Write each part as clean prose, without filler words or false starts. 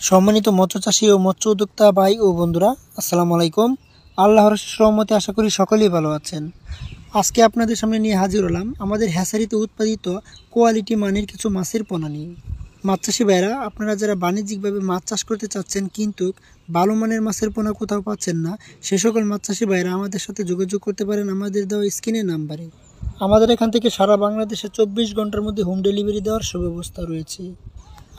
সম্মানিত মৎস্য চাষী ও মৎস্য উদ্যোক্তা ভাই ও বন্ধুরা, আসসালামু আলাইকুম। আল্লাহর রহমতে আশা করি সকলেই ভালো আছেন। আজকে আপনাদের সামনে নিয়ে হাজির হলাম আমাদের হ্যাচারিতে উৎপাদিত কোয়ালিটি মানের কিছু মাছের পোনা নিয়ে। মাছ চাষি ভাইরা, আপনারা যারা বাণিজ্যিকভাবে মাছ চাষ করতে চাচ্ছেন কিন্তু ভালো মানের মাছের পোনা কোথাও পাচ্ছেন না, সে সকল মাছ চাষি ভাইরা আমাদের সাথে যোগাযোগ করতে পারেন আমাদের দেওয়া স্ক্রিনের নাম্বারে। আমাদের এখান থেকে সারা বাংলাদেশে 24 ঘন্টার মধ্যে হোম ডেলিভারি দেওয়ার সুব্যবস্থা রয়েছে।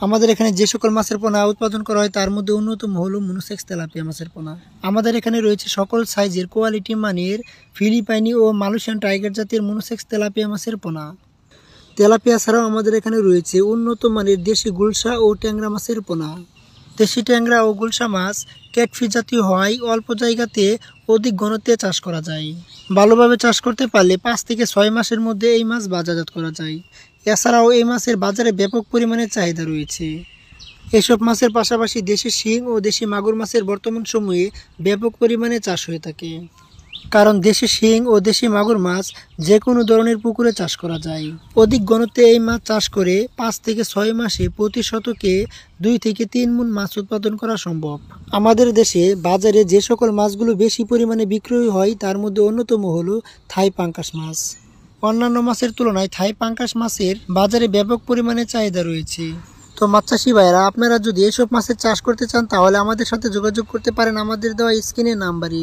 আমাদের এখানে যে সকল মাছের পোনা উৎপাদন করা হয় তার মধ্যে অন্যতম হলো মনোসেক্স তেলাপিয়া মাছের পোনা। আমাদের এখানে রয়েছে সকল সাইজের কোয়ালিটি মানের ফিলিপাইনি ও মালয়েশিয়ান টাইগার জাতের মনোসেক্স তেলাপিয়া মাছের পোনা। তেলাপিয়া ছাড়াও আমাদের এখানে রয়েছে উন্নত মানের দেশি গুলশা ও ট্যাংরা মাছের পোনা। দেশি ট্যাংরা ও গুলশা মাছ ক্যাটফিশ জাতীয় হওয়ায় অল্প জায়গাতে অধিক ঘনত্বে চাষ করা যায়। ভালোভাবে চাষ করতে পারলে 5 থেকে 6 মাসের মধ্যে এই মাছ বাজারজাত করা যায়। এছাড়াও এই মাছের বাজারে ব্যাপক পরিমাণে চাহিদা রয়েছে। এসব মাছের পাশাপাশি দেশি শিং ও দেশি মাগুর মাছের বর্তমান সময়ে ব্যাপক পরিমাণে চাষ হয়ে থাকে, কারণ দেশি শিং ও দেশি মাগুর মাছ যে কোনো ধরনের পুকুরে চাষ করা যায়। অধিক ঘনত্বে এই মাছ চাষ করে 5 থেকে 6 মাসে প্রতি শতকে 2 থেকে 3 মণ মাছ উৎপাদন করা সম্ভব। আমাদের দেশে বাজারে যে সকল মাছগুলো বেশি পরিমাণে বিক্রয় হয় তার মধ্যে অন্যতম হলো থাই পাঙ্গাস মাছ। অন্যান্য মাছের তুলনায় থাই পাঙ্গাস মাছের বাজারে ব্যাপক পরিমাণে চাহিদা রয়েছে। তো মাছ চাষি ভাইরা, আপনারা যদি এসব মাছের চাষ করতে চান তাহলে আমাদের সাথে যোগাযোগ করতে পারেন আমাদের দেওয়া স্ক্রিনের নাম্বারে।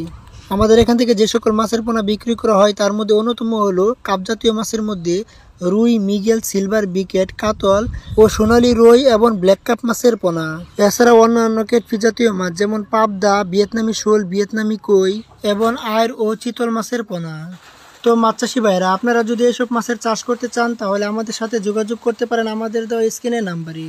আমাদের এখান থেকে যে সকল মাছের পোনা বিক্রি করা হয় তার মধ্যে অন্যতম হলো কাপজাতীয় মাছের মধ্যে রুই, মৃগেল, সিলভার বিকেট, কাতল ও সোনালী রুই এবং ব্ল্যাক কাপ মাছের পোনা। এছাড়াও অন্যান্য ক্যাটফিশ জাতীয় মাছ যেমন পাবদা, ভিয়েতনামি শোল, ভিয়েতনামি কই এবং আইর ও চিতল মাছের পোনা। তো মাছ চাষি ভাইরা, আপনারা যদি এসব মাছের চাষ করতে চান তাহলে আমাদের সাথে যোগাযোগ করতে পারেন আমাদের দেওয়া স্ক্রিনের নাম্বারে।